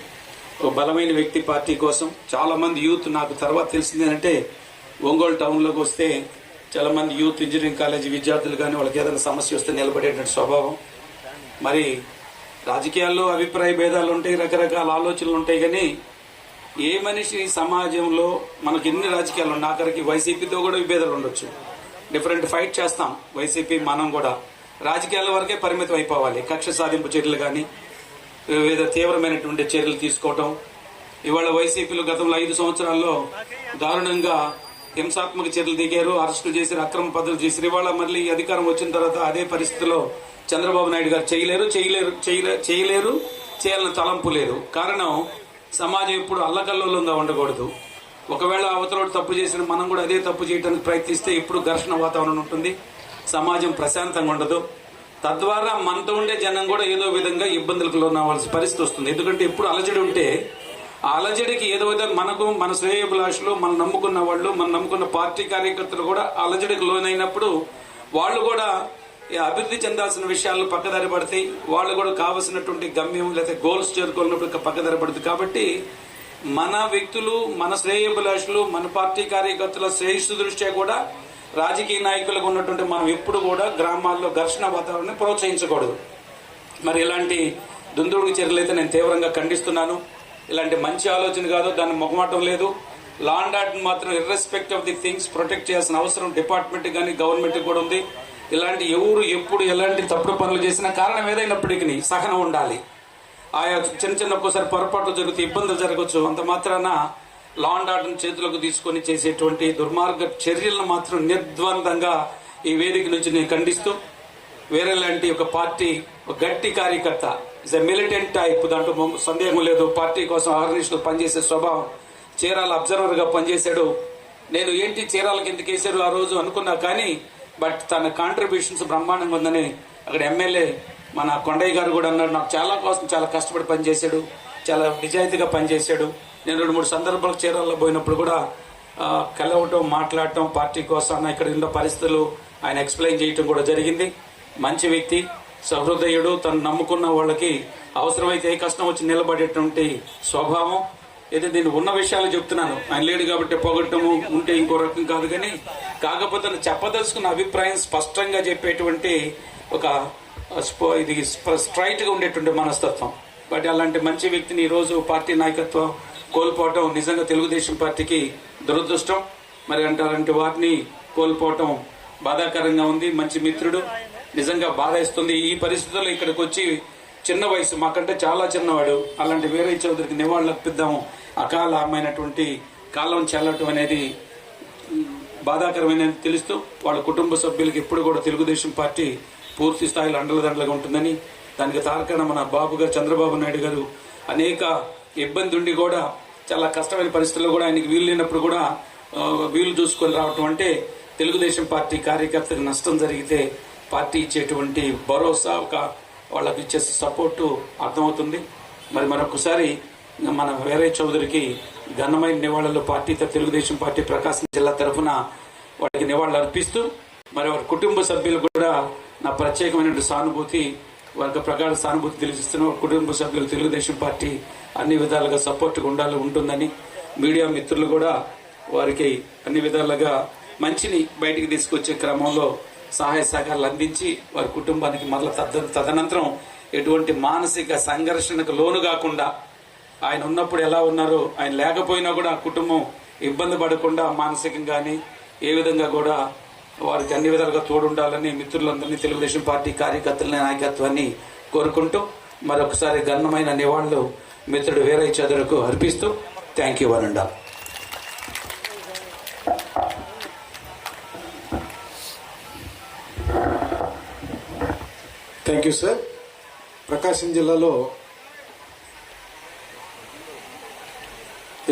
ఒక బలమైన వ్యక్తి పార్టీ కోసం. చాలామంది యూత్ నాకు తర్వాత తెలిసింది ఏంటంటే ఒంగోలు టౌన్లోకి వస్తే చాలామంది యూత్ ఇంజనీరింగ్ కాలేజీ విద్యార్థులు కానీ వాళ్ళకి ఏదైనా సమస్య వస్తే నిలబడేటువంటి స్వభావం. మరి రాజకీయాల్లో అభిప్రాయ భేదాలు ఉంటాయి, రకరకాల ఆలోచనలు ఉంటాయి, కానీ ఏ మనిషి సమాజంలో మనకి ఎన్ని రాజకీయాలు ఉన్నాయి, ఆఖరికి వైసీపీతో కూడా విభేదాలు ఉండొచ్చు, డిఫరెంట్ ఫైట్ చేస్తాం. వైసీపీ మనం కూడా రాజకీయాల వరకే పరిమితం అయిపోవాలి. కక్ష సాధింపు చర్యలు కానీ వివిధ తీవ్రమైనటువంటి చర్యలు తీసుకోవటం. ఇవాళ వైసీపీలు గతంలో 5 సంవత్సరాల్లో దారుణంగా హింసాత్మక చర్యలు దిగారు, అరెస్టులు చేశారు, అక్రమ పద్ధతులు చేశారు. ఇవాళ మళ్ళీ అధికారం వచ్చిన తర్వాత అదే పరిస్థితిలో చంద్రబాబు నాయుడు గారు చేయలేరు, చేయాలని తలంపు లేదు. కారణం సమాజం ఇప్పుడు అల్లకల్లోలంగా ఉండకూడదు. ఒకవేళ అవతలోడు తప్పు చేసిన మనం కూడా అదే తప్పు చేయడానికి ప్రయత్నిస్తే ఇప్పుడు ఘర్షణ వాతావరణం ఉంటుంది, సమాజం ప్రశాంతంగా ఉండదు. తద్వారా మనతో ఉండే జనం కూడా ఏదో విధంగా ఇబ్బందులకు లోనవ్వాల్సిన పరిస్థితి వస్తుంది. ఎందుకంటే ఎప్పుడు అలజడి ఉంటే ఆ అలజడికి ఏదో విధంగా మనకు మన శ్రేయోభిలాషులు మనం నమ్ముకున్న వాళ్ళు మనం నమ్ముకున్న పార్టీ కార్యకర్తలు కూడా అలజడికి లోనైనప్పుడు వాళ్ళు కూడా అభివృద్ధి చెందాల్సిన విషయాలు పక్కదారి పడతాయి. వాళ్ళు కూడా కావలసినటువంటి గమ్యం లేదా గోల్స్ చేరుకోవాలన్నప్పుడు పక్కదారి పడుతుంది. కాబట్టి మన వ్యక్తులు మన శ్రేయోభిలాషులు మన పార్టీ కార్యకర్తల శ్రేయస్సు దృష్ట్యా కూడా రాజకీయ నాయకులకు ఉన్నటువంటి మనం ఎప్పుడు కూడా గ్రామాల్లో ఘర్షణ వాతావరణాన్ని ప్రోత్సహించకూడదు. మరి ఇలాంటి దుందుడుకు చర్యలు అయితే నేను తీవ్రంగా ఖండిస్తున్నాను. ఇలాంటి మంచి ఆలోచన కాదు, దాన్ని మొహమాటం లేదు. లా అండ్ ఆర్డర్ మాత్రం ఇర్రెస్పెక్ట్ ఆఫ్ ది థింగ్స్ ప్రొటెక్ట్ చేయాల్సిన అవసరం డిపార్ట్మెంట్ కానీ గవర్నమెంట్ కూడా ఉంది. ఇలాంటి ఎవరు ఎప్పుడు ఎలాంటి తప్పుడు పనులు చేసినా కారణం ఏదైనప్పటికీ సహనం ఉండాలి. ఆయా చిన్న చిన్న ఒక్కోసారి పొరపాట్లు జరుగుతాయి, ఇబ్బందులు జరగవచ్చు. అంత మాత్రాన లా అండ్ ఆర్డర్ చేతులకు తీసుకొని చేసేటువంటి దుర్మార్గ చర్యలను మాత్రం నిర్ద్వందంగా ఈ వేదిక నుంచి నేను ఖండిస్తూ, వేరే లాంటి ఒక పార్టీ ఒక గట్టి కార్యకర్త ఇస్ ఎ మిలిటెంట్ టైప్, దాంట్లో సందేహం లేదు. పార్టీ కోసం ఆర్గనైజేషన్ పనిచేసే స్వభావం, చీరాల అబ్జర్వర్ గా పనిచేశాడు. నేను ఏంటి చీరాలకి ఎందుకు వేసాడు ఆ రోజు అనుకున్నా, కానీ బట్ తన కాంట్రిబ్యూషన్స్ బ్రహ్మాండంగా ఉందని అక్కడ ఎమ్మెల్యే మన కొండయ్య గారు కూడా అన్నారు. నాకు చాలా కష్టపడి పనిచేశాడు, చాలా నిజాయితీగా పనిచేశాడు. నేను 2-3 సందర్భాలకు చీరాల్లో పోయినప్పుడు కూడా కలవటం, మాట్లాడటం, పార్టీ కోసం ఇక్కడ ఉన్న పరిస్థితులు ఆయన ఎక్స్ప్లెయిన్ చేయటం కూడా జరిగింది. మంచి వ్యక్తి, సహృదయుడు, తను నమ్ముకున్న వాళ్ళకి అవసరమైతే ఏ కష్టం వచ్చి నిలబడేటువంటి స్వభావం. అయితే నేను ఉన్న విషయాలు చెప్తున్నాను, ఆయన లేడు కాబట్టి పొగట్టము ఉంటే ఇంకో రకం కాదు. కానీ కాకపోతే చెప్పదలుచుకున్న అభిప్రాయం స్పష్టంగా చెప్పేటువంటి ఒక ఇది స్ట్రైట్ గా ఉండేటువంటి మనస్తత్వం. బట్ అలాంటి మంచి వ్యక్తిని ఈరోజు పార్టీ నాయకత్వం కోల్పోవటం నిజంగా తెలుగుదేశం పార్టీకి దురదృష్టం. మరి అలాంటి వారిని కోల్పోవటం బాధాకరంగా ఉంది. మంచి మిత్రుడు, నిజంగా బాధ ఇస్తుంది. ఈ పరిస్థితుల్లో ఇక్కడికి వచ్చి చిన్న వయసు, మాకంటే చాలా చిన్నవాడు, అలాంటి వీరయ్య చౌదరికి నివాళులు అర్పిద్దాము, అకాలమైనటువంటి కాలం చెల్లటం అనేది బాధాకరమైన తెలుస్తూ, వాళ్ళ కుటుంబ సభ్యులకి ఎప్పుడు కూడా తెలుగుదేశం పార్టీ పూర్తి స్థాయిలో అండలదండలుగా ఉంటుందని, దానికి తారకన మన బాబు గారు చంద్రబాబు నాయుడు గారు అనేక ఇబ్బంది ఉండి కూడా చాలా కష్టమైన పరిస్థితుల్లో కూడా ఆయనకి వీలు లేనప్పుడు కూడా వీలు చూసుకొని రావటం అంటే తెలుగుదేశం పార్టీ కార్యకర్తకు నష్టం జరిగితే పార్టీ ఇచ్చేటువంటి భరోసా, ఒక వాళ్ళకి ఇచ్చే సపోర్టు అర్థమవుతుంది. మరి మరొకసారి మన వీరయ్య చౌదరికి ఘనమైన నివాళులు పార్టీతో తెలుగుదేశం పార్టీ ప్రకాశం జిల్లా తరఫున వారికి నివాళులు అర్పిస్తూ, మరి వారి కుటుంబ సభ్యులు కూడా నా ప్రత్యేకమైన సానుభూతి, వారికి ప్రగాఢ సానుభూతి తెలియజేస్తున్న కుటుంబ సభ్యులు తెలుగుదేశం పార్టీ అన్ని విధాలుగా సపోర్ట్గా ఉంటుందని, మీడియా మిత్రులు కూడా వారికి అన్ని విధాలుగా మంచిని బయటికి తీసుకొచ్చే క్రమంలో సహాయ సహకారాలు అందించి వారి కుటుంబానికి మరల తదనంతరం ఎటువంటి మానసిక సంఘర్షణకు లోను కాకుండా, ఆయన ఉన్నప్పుడు ఎలా ఉన్నారో ఆయన లేకపోయినా కూడా ఆ కుటుంబం ఇబ్బంది పడకుండా మానసికంగా కానీ ఏ విధంగా కూడా వారికి అన్ని విధాలుగా తోడుండాలని మిత్రులందరినీ, తెలుగుదేశం పార్టీ కార్యకర్తల నాయకత్వాన్ని కోరుకుంటూ మరొకసారి ఘనమైన నివాళులు మిత్రుడు వీరయ్య చౌదరికి అర్పిస్తూ థ్యాంక్ యూ అనండా. Thank you sir. ప్రకాశం జిల్లాలో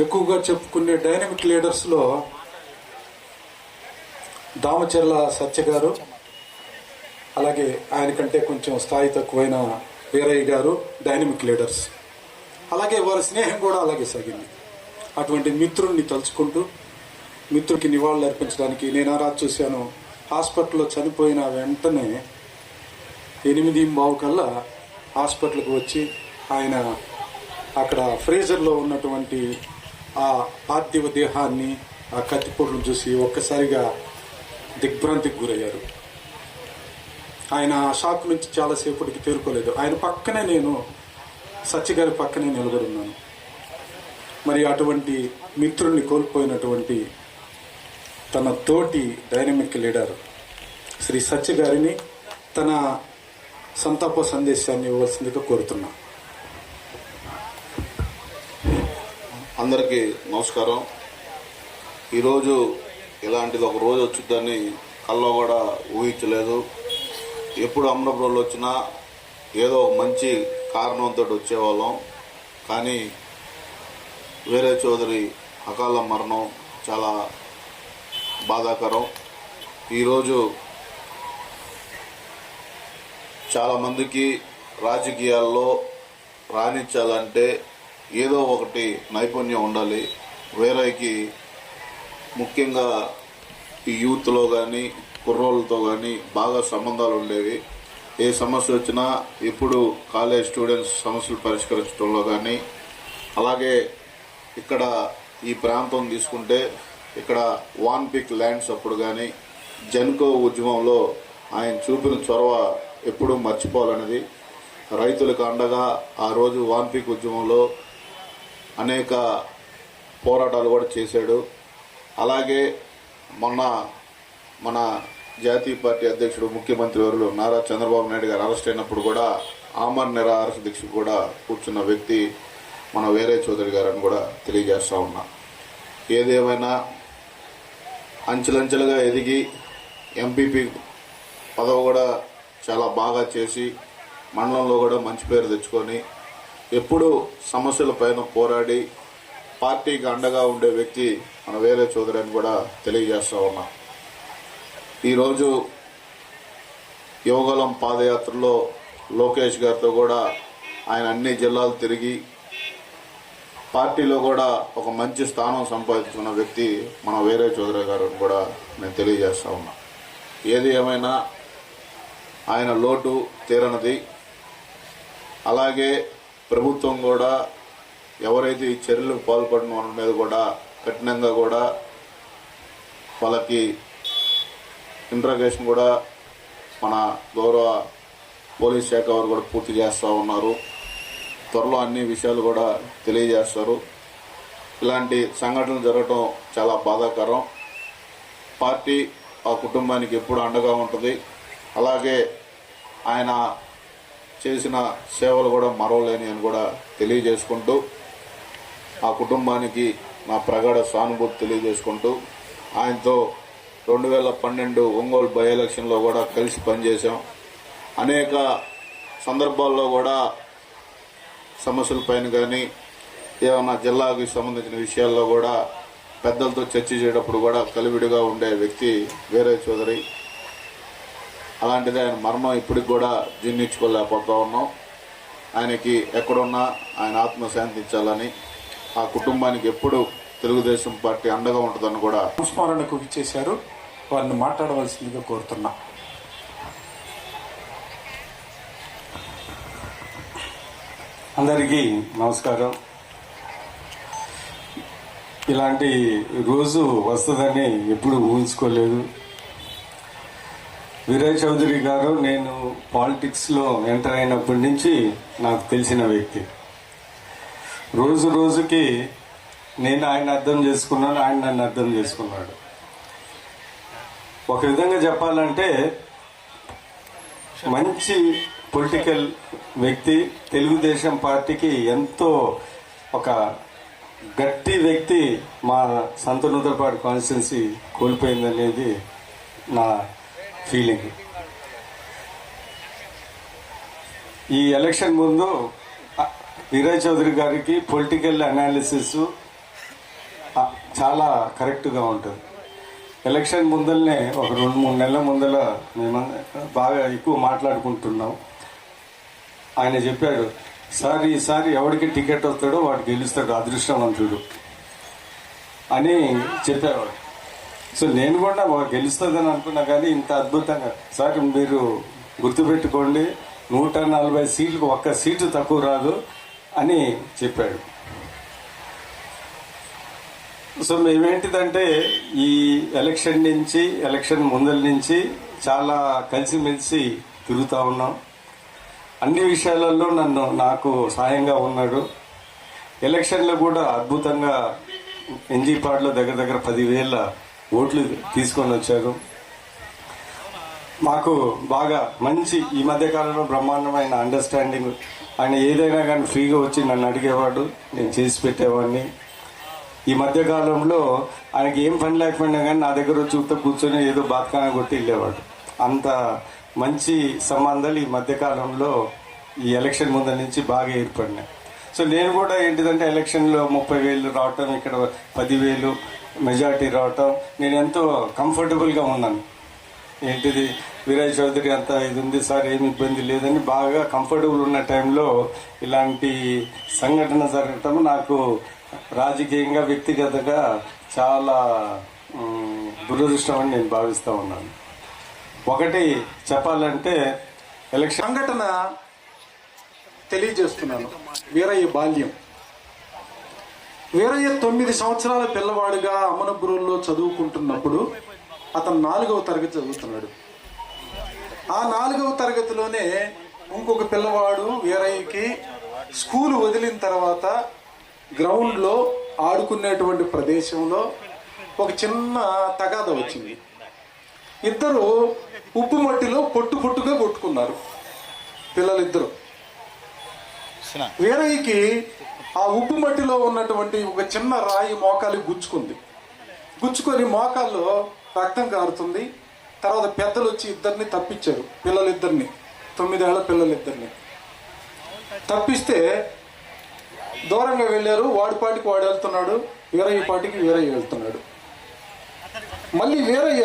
ఎక్కువగా చెప్పుకునే డైనమిక్ లీడర్స్లో దామచర్ల సత్య గారు, అలాగే ఆయన కంటే కొంచెం స్థాయి తక్కువైన వీరయ్య గారు డైనమిక్ లీడర్స్. అలాగే వారి స్నేహం కూడా అలాగే సాగింది. అటువంటి మిత్రుడిని తలుచుకుంటూ మిత్రుడికి నివాళులు అర్పించడానికి నేను ఆ రాజు చూశాను. హాస్పిటల్లో చనిపోయిన వెంటనే 8:15 కల్లా హాస్పిటల్కి వచ్చి ఆయన అక్కడ ఫ్రీజర్లో ఉన్నటువంటి ఆ పార్థివ దేహాన్ని, ఆ కత్తిపొడును చూసి ఒక్కసారిగా దిగ్భ్రాంతికి గురయ్యారు. ఆయన షాక్ నుంచి చాలాసేపటికి తేరుకోలేదు. ఆయన పక్కనే, నేను సత్య గారి పక్కనే నిలబడి ఉన్నాను. మరి అటువంటి మిత్రుల్ని కోల్పోయినటువంటి తన తోటి డైనమిక్ లీడర్ శ్రీ సత్య గారిని తన సంతాప సందేశాన్ని ఇవ్వాల్సిందిగా కోరుతున్నా. అందరికీ నమస్కారం. ఈరోజు ఇలాంటిది ఒక రోజు వచ్చిందని కల్లో కూడా ఊహించలేదు. ఎప్పుడు అమరాపురంలో వచ్చినా ఏదో మంచి కారణంతో వచ్చేవాళ్ళం. కానీ వీరయ్య చౌదరి అకాల మరణం చాలా బాధాకరం. ఈరోజు చాలామందికి రాజకీయాల్లో రాణించాలంటే ఏదో ఒకటి నైపుణ్యం ఉండాలి. వేరేకి ముఖ్యంగా ఈ యూత్లో కానీ కుర్రోళ్ళతో కానీ బాగా సంబంధాలు ఉండేవి. ఏ సమస్య వచ్చినా ఇప్పుడు కాలేజ్ స్టూడెంట్స్ సమస్యలు పరిష్కరించడంలో కానీ, అలాగే ఇక్కడ ఈ ప్రాంతం తీసుకుంటే ఇక్కడ వాన్పిక్ ల్యాండ్స్ అప్పుడు కానీ జెన్కో ఉద్యమంలో ఆయన చూపిన చొరవ ఎప్పుడూ మర్చిపోవాలనేది. రైతులకు అండగా ఆ రోజు వాన్పిక్ ఉద్యమంలో అనేక పోరాటాలు కూడా చేశాడు. అలాగే మొన్న మన జాతీయ పార్టీ అధ్యక్షుడు ముఖ్యమంత్రి వర్యులు నారా చంద్రబాబు నాయుడు గారు అరెస్ట్ అయినప్పుడు కూడా ఆమరణ నిరాహార దీక్ష కూడా కూర్చున్న వ్యక్తి మన వీరయ్య చౌదరి గారు అని కూడా తెలియజేస్తా ఉన్నా. ఏదేమైనా అంచెలంచెలుగా ఎదిగి ఎంపీపీ పదవి కూడా చాలా బాగా చేసి మండలంలో కూడా మంచి పేరు తెచ్చుకొని ఎప్పుడూ సమస్యల పైన పోరాడి పార్టీకి అండగా ఉండే వ్యక్తి మన వీరయ్య చౌదరి అని కూడా తెలియజేస్తా ఉన్నా. ఈరోజు యువగలం పాదయాత్రలో లోకేష్ గారితో కూడా ఆయన అన్ని జిల్లాలు తిరిగి పార్టీలో కూడా ఒక మంచి స్థానం సంపాదించుకున్న వ్యక్తి మన వీరయ్య చౌదరి గారు అని కూడా నేను తెలియజేస్తా ఉన్నా. ఏది ఏమైనా ఆయన లోటు తీరనది. అలాగే ప్రభుత్వం కూడా ఎవరైతే ఈ చర్యలకు పాల్పడిన వాళ్ళ మీద కూడా కఠినంగా కూడా వాళ్ళకి ఇంట్రాగేషన్ కూడా మన గౌరవ పోలీస్ శాఖ వారు కూడా పూర్తి చేస్తూ ఉన్నారు. త్వరలో అన్ని విషయాలు కూడా తెలియజేస్తారు. ఇలాంటి సంఘటనలు జరగటం చాలా బాధాకరం. పార్టీ ఆ కుటుంబానికి ఎప్పుడు అండగా ఉంటుంది. అలాగే ఆయన చేసిన సేవలు కూడా మరవలేని అని కూడా తెలియజేసుకుంటూ ఆ కుటుంబానికి నా ప్రగాఢ సానుభూతి తెలియజేసుకుంటూ ఆయనతో 2012 ఒంగోలు బై ఎలక్షన్లో కూడా కలిసి పనిచేశాం. అనేక సందర్భాల్లో కూడా సమస్యల పైన కానీ ఏమన్నా జిల్లాకి సంబంధించిన విషయాల్లో కూడా పెద్దలతో చర్చ చేయటప్పుడు కూడా కలివిడిగా ఉండే వ్యక్తి వీరయ్య చౌదరి. అలాంటిది ఆయన మరణం ఇప్పటికి కూడా జీర్ణించుకోలేకపోతా ఉన్నాం. ఆయనకి ఎక్కడున్నా ఆయన ఆత్మ శాంతించాలని, ఆ కుటుంబానికి ఎప్పుడు తెలుగుదేశం పార్టీ అండగా ఉంటుందని కూడా సంస్మరణకు ఇచ్చేశారు. వారిని మాట్లాడవలసిందిగా కోరుతున్నా. అందరికీ నమస్కారం. ఇలాంటి రోజు వస్తుందని ఎప్పుడు ఊహించుకోలేదు. వీరయ్య చౌదరి గారు నేను పాలిటిక్స్లో ఎంటర్ అయినప్పటి నుంచి నాకు తెలిసిన వ్యక్తి. రోజు రోజుకి నేను ఆయన అర్థం చేసుకున్నాను, ఆయన నన్ను అర్థం చేసుకున్నాడు. ఒక విధంగా చెప్పాలంటే మంచి పొలిటికల్ వ్యక్తి, తెలుగుదేశం పార్టీకి ఎంతో ఒక గట్టి వ్యక్తి మా సంతనూతలపాడు కాన్స్టిట్యున్సీ కోల్పోయిందనేది నా ఫీలింగ్. ఈ ఎలక్షన్ ముందు వీరయ్య చౌదరి గారికి పొలిటికల్ అనాలిసిస్ చాలా కరెక్ట్గా ఉంటుంది. ఎలక్షన్ ముందరనే ఒక 2-3 నెలల ముందర మేము బాగా ఎక్కువ మాట్లాడుకుంటున్నాం. ఆయన చెప్పాడు, సార్ ఈసారి ఎవరికి టికెట్ వస్తాడో వాడు గెలుస్తాడు, అదృష్టవంతుడు అని చెప్పేవాడు. సో నేను కూడా గెలుస్తుందని అనుకున్నా, కానీ ఇంత అద్భుతంగా సార్ మీరు గుర్తుపెట్టుకోండి 140 సీట్లకు ఒక్క సీటు తక్కువ రాదు అని చెప్పాడు. సో మేమేంటిదంటే ఈ ఎలక్షన్ ముందల నుంచి చాలా కలిసిమెలిసి తిరుగుతూ ఉన్నాం. అన్ని విషయాలలో నాకు సహాయంగా ఉన్నాడు. ఎలక్షన్లో కూడా అద్భుతంగా ఎన్జీపాడులో దగ్గర 10,000 ఓట్లు తీసుకొని వచ్చారు. మాకు బాగా మంచి ఈ మధ్యకాలంలో బ్రహ్మాండమైన అండర్స్టాండింగ్. ఆయన ఏదైనా కానీ ఫ్రీగా వచ్చి నన్ను అడిగేవాడు, నేను చేసి పెట్టేవాడిని. ఈ మధ్యకాలంలో ఆయనకి ఏం పని లేకపోయినా కానీ నా దగ్గర చూస్తూ కూర్చొని ఏదో బాత్కాన కొట్టి వెళ్ళేవాడు. అంత మంచి సంబంధాలు ఈ మధ్యకాలంలో ఈ ఎలక్షన్ ముందు నుంచి బాగా ఏర్పడినాయి. సో నేను కూడా ఏంటిదంటే ఎలక్షన్లో 30,000 రావటం, ఇక్కడ 10,000 మెజార్టీ రావటం నేను ఎంతో కంఫర్టబుల్గా ఉన్నాను. ఏంటిది వీరయ్య చౌదరి అంత ఇది ఉంది సార్, ఏమి ఇబ్బంది లేదని బాగా కంఫర్టబుల్ ఉన్న టైంలో ఇలాంటి సంఘటన జరగటం నాకు రాజకీయంగా వ్యక్తిగతంగా చాలా దురదృష్టం అని నేను భావిస్తూ ఉన్నాను. ఒకటి చెప్పాలంటే ఎలక్షన్ సంఘటన తెలియజేస్తున్నాను. వీరయ్య బాల్యం. వీరయ్య 9 సంవత్సరాల పిల్లవాడిగా అమనపురంలో చదువుకుంటున్నప్పుడు అతను 4వ తరగతి చదువుతున్నాడు. ఆ 4వ తరగతిలోనే ఇంకొక పిల్లవాడు వీరయ్యకి స్కూల్ వదిలిన తర్వాత గ్రౌండ్లో ఆడుకునేటువంటి ప్రదేశంలో ఒక చిన్న తగాద వచ్చింది. ఇద్దరు ఉప్పు మట్టిలో పొట్టుగా కొట్టుకున్నారు పిల్లలిద్దరు. వీరయ్యకి ఆ ఉప్పు మట్టిలో ఉన్నటువంటి ఒక చిన్న రాయి మోకాలికి గుచ్చుకొని మోకాల్లో రక్తం కారుతుంది. తర్వాత పెద్దలు వచ్చి ఇద్దరిని తప్పించారు. పిల్లలిద్దరిని, 9 ఏళ్ల పిల్లలిద్దరిని తప్పిస్తే దూరంగా వెళ్ళారు. వాడిపాటికి వాడు వెళ్తున్నాడు, వీరయ్య పాటికి వీరయ్య వెళ్తున్నాడు. మళ్ళీ వీరయ్య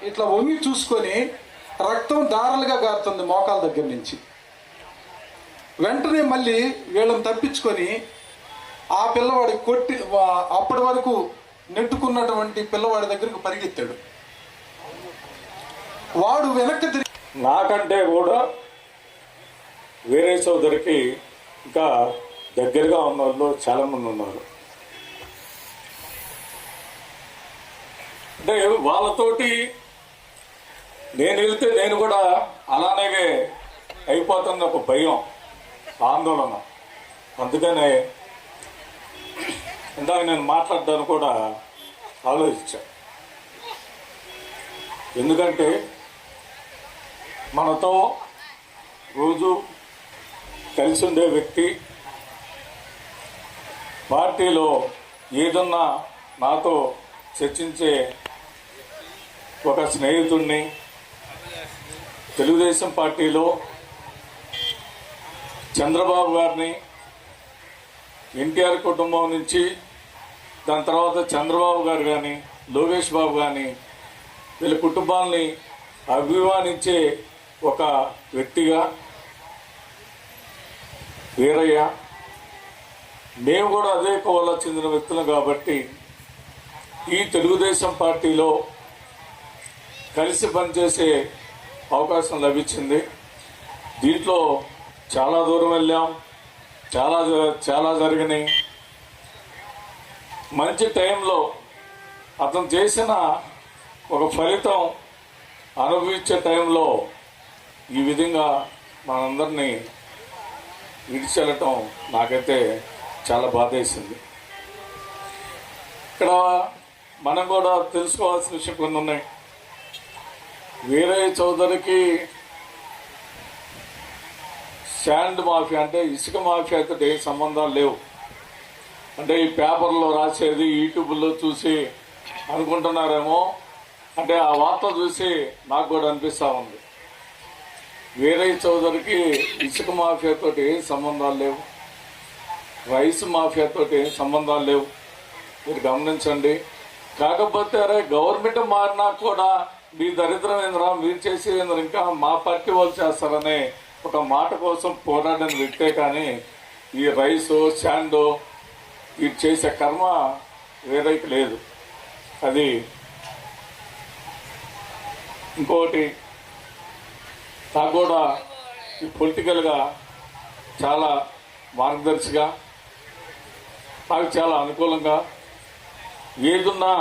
ఇట్లా వంగి చూసుకొని రక్తం దారాలుగా గారుతుంది మోకాల దగ్గర నుంచి. వెంటనే మళ్ళీ వీళ్ళని తప్పించుకొని ఆ పిల్లవాడి కొట్టి అప్పటి వరకు నెట్టుకున్నటువంటి పిల్లవాడి దగ్గరకు పరిగెత్తాడు. వాడు వెనక్కి తిరిగి నాకంటే కూడా వీరయ్య చౌదరికి ఇంకా దగ్గరగా ఉన్న వాళ్ళు చాలామంది ఉన్నారు. అంటే వాళ్ళతోటి నేను వెళ్తే నేను కూడా అలానే అయిపోతుంది ఒక భయం, ఆందోళన. అందుకనే ఇందాక నేను మాట్లాడడానికి కూడా ఆలోచించాను. ఎందుకంటే మనతో రోజు కలిసి ఉండే వ్యక్తి, పార్టీలో ఏదన్నా నాతో చర్చించే ఒక స్నేహితుడిని, తెలుగుదేశం పార్టీలో చంద్రబాబు గారిని, ఎన్టీఆర్ కుటుంబం నుంచి దాని తర్వాత చంద్రబాబు గారు కానీ, లోకేష్ బాబు కానీ, వీళ్ళ కుటుంబాలని అభిమానించే ఒక వ్యక్తిగా వీరయ్య. మేము కూడా అదే కోవలో చెందిన వ్యక్తులం కాబట్టి ఈ తెలుగుదేశం పార్టీలో కలిసి పనిచేసే అవకాశం లభించింది. దీంట్లో చాలా దూరం వెళ్ళాం, చాలా జరిగినాయి. మంచి టైంలో అతను చేసిన ఒక ఫలితం అనుభవించే టైంలో ఈ విధంగా మనందరినీ విడిచెళ్ళటం నాకైతే చాలా బాధేసింది. ఇక్కడ మనం కూడా తెలుసుకోవాల్సిన విషయం కొన్ని ఉన్నాయి. వీరయ్య చౌదరికి శాండ్ మాఫియా అంటే ఇసుక మాఫియాతో ఏ సంబంధాలు లేవు. అంటే ఈ పేపర్లో రాసేది యూట్యూబ్లో చూసి అనుకుంటున్నారేమో, అంటే ఆ వార్త చూసి నాకు కూడా అనిపిస్తూ ఉంది. వీరయ్య చౌదరికి ఇసుక మాఫియాతో ఏం సంబంధాలు లేవు, రైస్ మాఫియాతో ఏం సంబంధాలు లేవు. మీరు గమనించండి. కాకపోతే అరే గవర్నమెంట్ మారినా కూడా మీ దరిద్రం ఏంద్రా, మీరు చేసేంద్ర ఇంకా మా పార్టీ వాళ్ళు చేస్తారనే ఒక మాట కోసం పోరాడిన వ్యక్తే కానీ ఈ రైసు శాండో వీరు చేసే కర్మ వీరయ్యకి లేదు. అది ఇంకోటి నాకు కూడా ఈ పొలిటికల్గా చాలా మార్గదర్శిగా, నాకు చాలా అనుకూలంగా ఏదున్నా